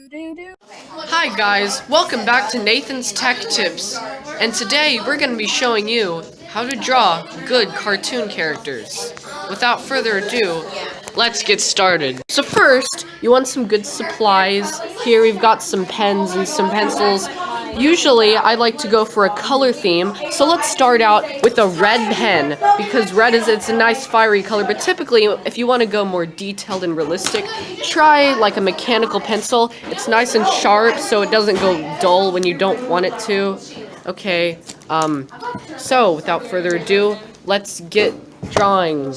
Hi guys, welcome back to Nathan's Tech Tips, and today we're going to be showing you how to draw good cartoon characters. Without further ado, let's get started. So first, you want some good supplies. Here we've got some pens and some pencils. Usually, I like to go for a color theme, so let's start out with a red pen, because red it's a nice fiery color, but typically, if you want to go more detailed and realistic, try like a mechanical pencil. It's nice and sharp, so it doesn't go dull when you don't want it to. Okay, so without further ado, let's get drawing.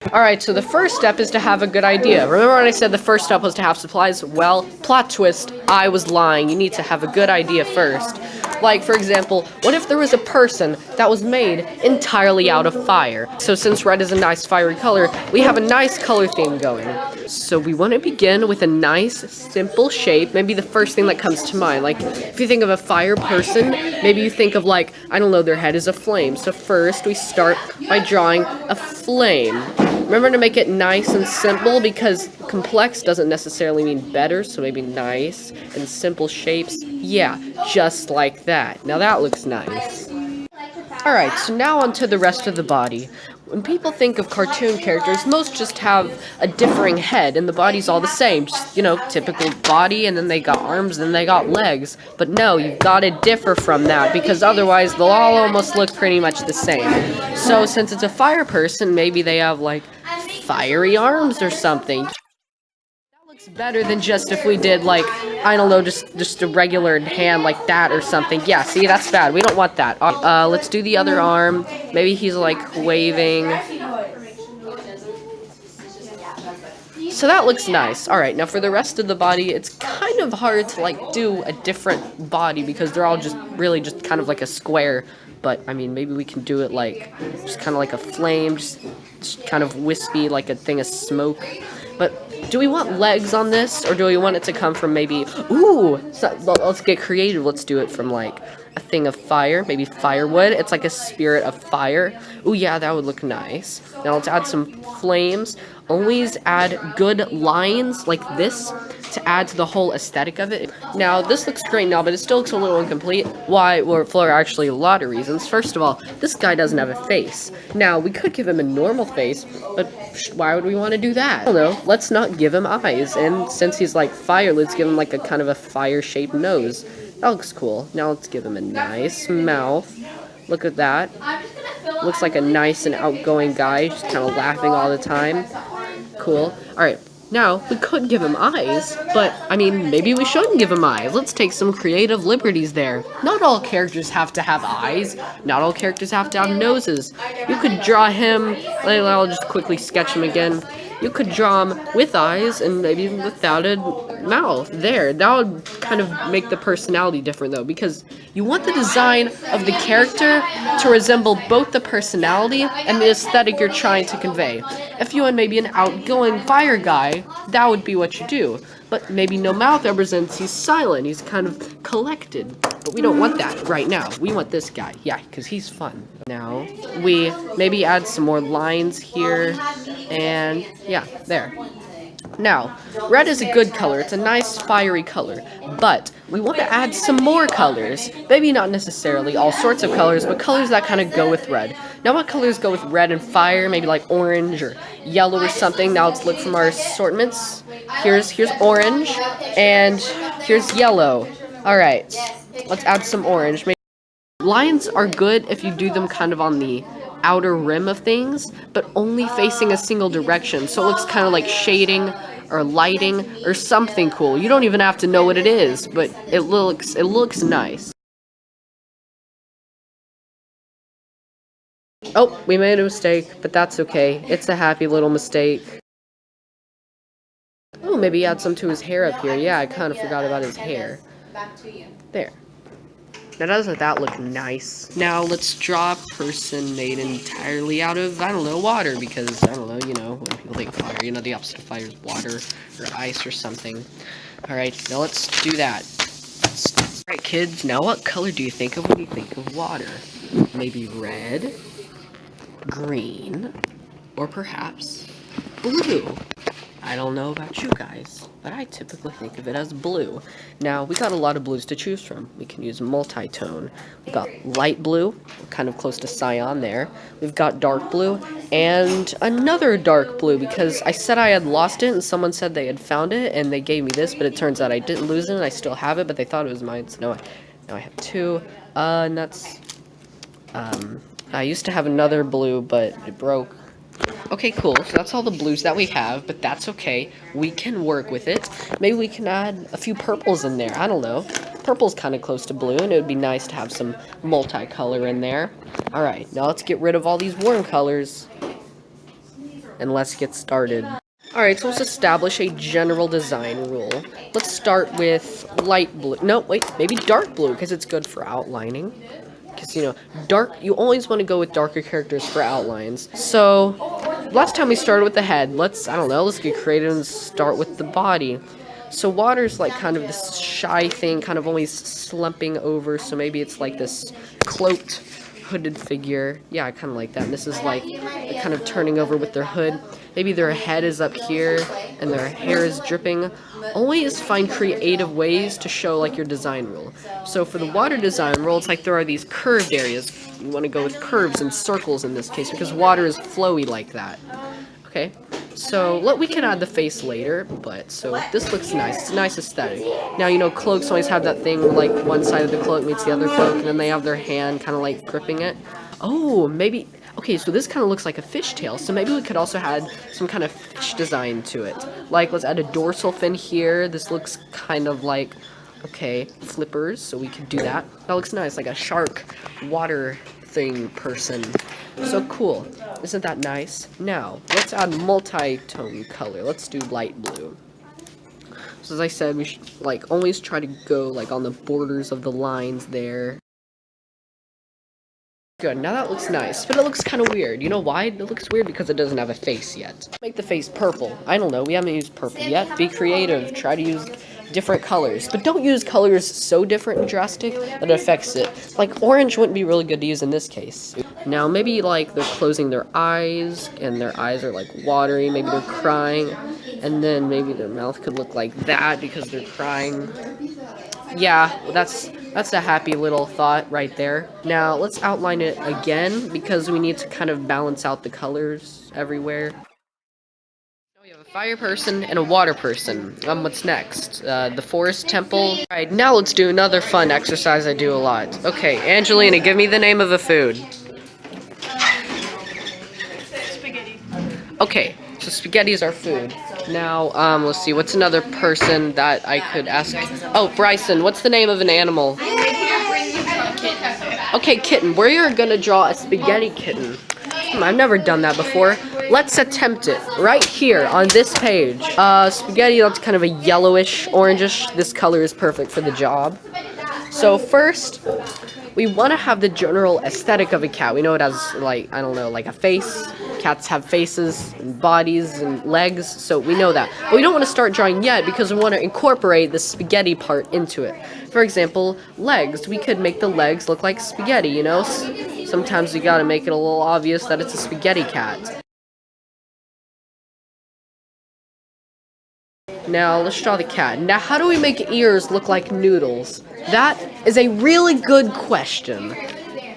Alright, so the first step is to have a good idea. Remember when I said the first step was to have supplies? Well, plot twist, I was lying. You need to have a good idea first. Like, for example, what if there was a person that was made entirely out of fire? So since red is a nice fiery color, we have a nice color theme going. So we want to begin with a nice, simple shape. Maybe the first thing that comes to mind. Like, if you think of a fire person, maybe you think of like, I don't know, their head is a flame. So first we start by drawing a flame. Remember to make it nice and simple, because complex doesn't necessarily mean better, so maybe nice and simple shapes. Yeah, just like that. Now that looks nice. Alright, so now on to the rest of the body. When people think of cartoon characters, most just have a differing head, and the body's all the same. Just, you know, typical body, and then they got arms, and then they got legs. But no, you've got to differ from that, because otherwise they'll all almost look pretty much the same. So since it's a fire person, maybe they have, like, fiery arms or something. That looks better than just if we did, like, I don't know, just a regular hand like that or something. Yeah, see, that's bad. We don't want that. Let's do the other arm. Maybe he's, like, waving. So that looks nice. Alright, now for the rest of the body, it's kind of hard to, like, do a different body, because they're all just really just kind of like a square. But, I mean, maybe we can do it like, just kind of like a flame, just kind of wispy, like a thing of smoke. But do we want legs on this, or do we want it to come from maybe, ooh, so, let's get creative. Let's do it from like a thing of fire, maybe firewood. It's like a spirit of fire. Ooh, yeah, that would look nice. Now let's add some flames. Always add good lines like this to add to the whole aesthetic of it. Now, this looks great now, but it still looks a little incomplete. Why? Well, for actually a lot of reasons. First of all, this guy doesn't have a face. Now, we could give him a normal face, but why would we want to do that? I don't know. Let's not give him eyes. And since he's like fire, let's give him like a kind of a fire-shaped nose. That looks cool. Now let's give him a nice mouth. Look at that. Looks like a nice and outgoing guy, just kind of laughing all the time. Cool. Alright, now, we could give him eyes, but, I mean, maybe we shouldn't give him eyes. Let's take some creative liberties there. Not all characters have to have eyes. Not all characters have to have noses. You could draw him, I'll just quickly sketch him again. You could draw him with eyes and maybe without a mouth. There, that would kind of make the personality different though, because you want the design of the character to resemble both the personality and the aesthetic you're trying to convey. If you want maybe an outgoing fire guy, that would be what you do. But maybe no mouth represents he's silent, he's kind of collected. But we don't want that right now. We want this guy, yeah, because he's fun. Now, we maybe add some more lines here, and yeah, there. Now, red is a good color. It's a nice fiery color, but we want to add some more colors. Maybe not necessarily all sorts of colors, but colors that kind of go with red. Now, what colors go with red and fire? Maybe like orange or yellow or something. Now, let's look from our assortments. Here's orange, and here's yellow. All right, let's add some orange. Maybe lines are good if you do them kind of on the outer rim of things, but only facing a single direction, so it looks kind of like shading or lighting or something cool. You don't even have to know what it is, but it looks nice. Oh, we made a mistake, but that's okay. It's a happy little mistake. Oh, maybe add some to his hair up here. Yeah, I kind of forgot about his hair. There. Now doesn't that look nice? Now let's draw a person made entirely out of, I don't know, water, because, I don't know, you know, when people think of fire, you know, the opposite of fire is water or ice or something. Alright, now let's do that. Alright kids, now what color do you think of when you think of water? Maybe red, green, or perhaps blue. I don't know about you guys, but I typically think of it as blue. Now, we got a lot of blues to choose from. We can use multi-tone. We've got light blue, kind of close to cyan there. We've got dark blue, and another dark blue, because I said I had lost it, and someone said they had found it, and they gave me this, but it turns out I didn't lose it, and I still have it, but they thought it was mine, so now I have two, and that's, I used to have another blue, but it broke. Okay, cool. So that's all the blues that we have, but that's okay. We can work with it. Maybe we can add a few purples in there. I don't know. Purple's kind of close to blue, and it would be nice to have some multicolor in there. Alright, now let's get rid of all these warm colors. And let's get started. Alright, so let's establish a general design rule. Let's start with light blue. No, wait, maybe dark blue, because it's good for outlining. Because, you know, you always want to go with darker characters for outlines. So, last time we started with the head, let's get creative and start with the body. So water's like kind of this shy thing, kind of always slumping over, so maybe it's like this cloaked, hooded figure. Yeah, I kind of like that. And this is like kind of turning over with their hood. Maybe their head is up here and their hair is dripping. Always find creative ways to show like your design rule. So for the water design rule, it's like there are these curved areas. You want to go with curves and circles in this case because water is flowy like that. Okay, so we can add the face later, but so this looks nice. It's a nice aesthetic. Now, you know, cloaks always have that thing like one side of the cloak meets the other cloak, and then they have their hand kind of like gripping it. Oh, maybe. Okay, so this kind of looks like a fishtail, so maybe we could also add some kind of fish design to it. Like, let's add a dorsal fin here. This looks kind of like, okay, flippers, so we could do that. That looks nice, like a shark water thing person. So cool. Isn't that nice? Now, let's add multi-tone color. Let's do light blue. So as I said, we should, like, always try to go, like, on the borders of the lines there. Good, now that looks nice, but it looks kind of weird. You know why it looks weird? Because it doesn't have a face yet. Make the face purple. I don't know, we haven't used purple yet. Be creative, try to use different colors. But don't use colors so different and drastic that it affects it. Like, orange wouldn't be really good to use in this case. Now, maybe, like, they're closing their eyes, and their eyes are, like, watery. Maybe they're crying, and then maybe their mouth could look like that because they're crying. Yeah, that's a happy little thought right there. Now, let's outline it again, because we need to kind of balance out the colors everywhere. We have a fire person and a water person. What's next? The forest temple. Alright, now let's do another fun exercise I do a lot. Okay, Angelina, give me the name of a food. Spaghetti. Okay, so spaghetti is our food. Now, let's see, what's another person that I could ask? Oh, Bryson, what's the name of an animal? Okay, kitten. We're gonna draw a spaghetti kitten. I've never done that before. Let's attempt it right here on this page. Spaghetti, that's kind of a yellowish, orangish. This color is perfect for the job. So first, we want to have the general aesthetic of a cat. We know it has, like, I don't know, like a face. Cats have faces and bodies and legs, so we know that. But we don't want to start drawing yet because we want to incorporate the spaghetti part into it. For example, legs. We could make the legs look like spaghetti, you know? Sometimes you gotta make it a little obvious that it's a spaghetti cat. Now, let's draw the cat. Now, how do we make ears look like noodles? That is a really good question.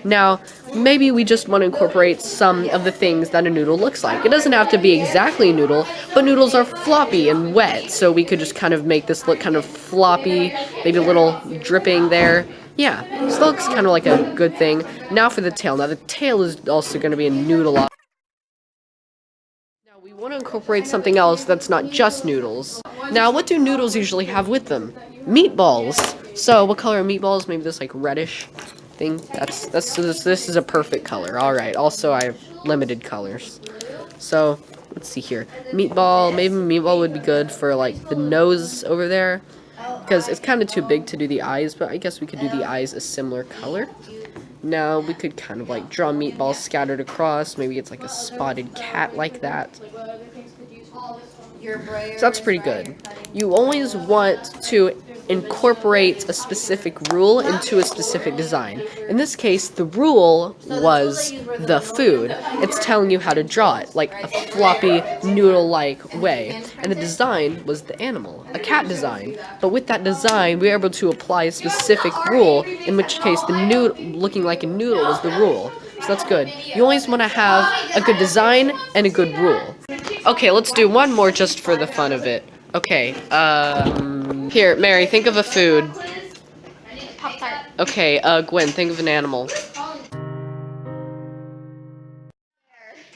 Now, maybe we just want to incorporate some of the things that a noodle looks like. It doesn't have to be exactly a noodle, but noodles are floppy and wet, so we could just kind of make this look kind of floppy, maybe a little dripping there. Yeah, this looks kind of like a good thing. Now for the tail. Now, the tail is also going to be a noodle. Now, we want to incorporate something else that's not just noodles. Now, what do noodles usually have with them? Meatballs. So, what color are meatballs? Maybe this, like, reddish thing. This is a perfect color. All right. Also, I have limited colors. So, let's see here. Meatball. Maybe meatball would be good for, like, the nose over there. Because it's kind of too big to do the eyes, but I guess we could do the eyes a similar color. Now, we could kind of, like, draw meatballs scattered across. Maybe it's, like, a spotted cat like that. So that's pretty good. You always want to incorporate a specific rule into a specific design. In this case, the rule was the food. It's telling you how to draw it, like a floppy, noodle-like way. And the design was the animal, a cat design. But with that design, we were able to apply a specific rule, in which case the noodle, looking like a noodle, was the rule. So that's good. You always want to have a good design and a good rule. Okay, let's do one more just for the fun of it. Okay, here, Mary, think of a food. Pop-Tart. Okay, Gwen, think of an animal.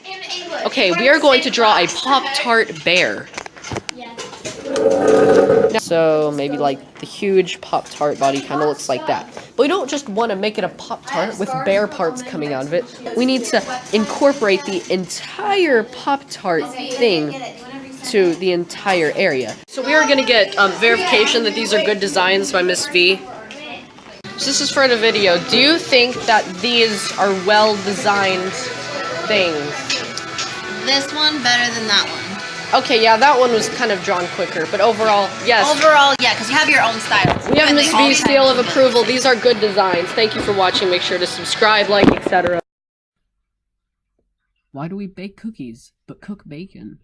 In English. Okay, we are going to draw a Pop-Tart bear. Yes. So maybe like the huge Pop-Tart body kind of looks like that. But we don't just want to make it a Pop-Tart with bear parts coming out of it. We need to incorporate the entire Pop-Tart thing to the entire area. So we are going to get verification that these are good designs by Miss V. So this is for the video. Do you think that these are well-designed things? This one better than that one. Okay, yeah, that one was kind of drawn quicker, but overall, yes. Overall, yeah, because you have your own style. We have Miss V's seal of approval. These are good designs. Thank you for watching. Make sure to subscribe, like, etc. Why do we bake cookies, but cook bacon?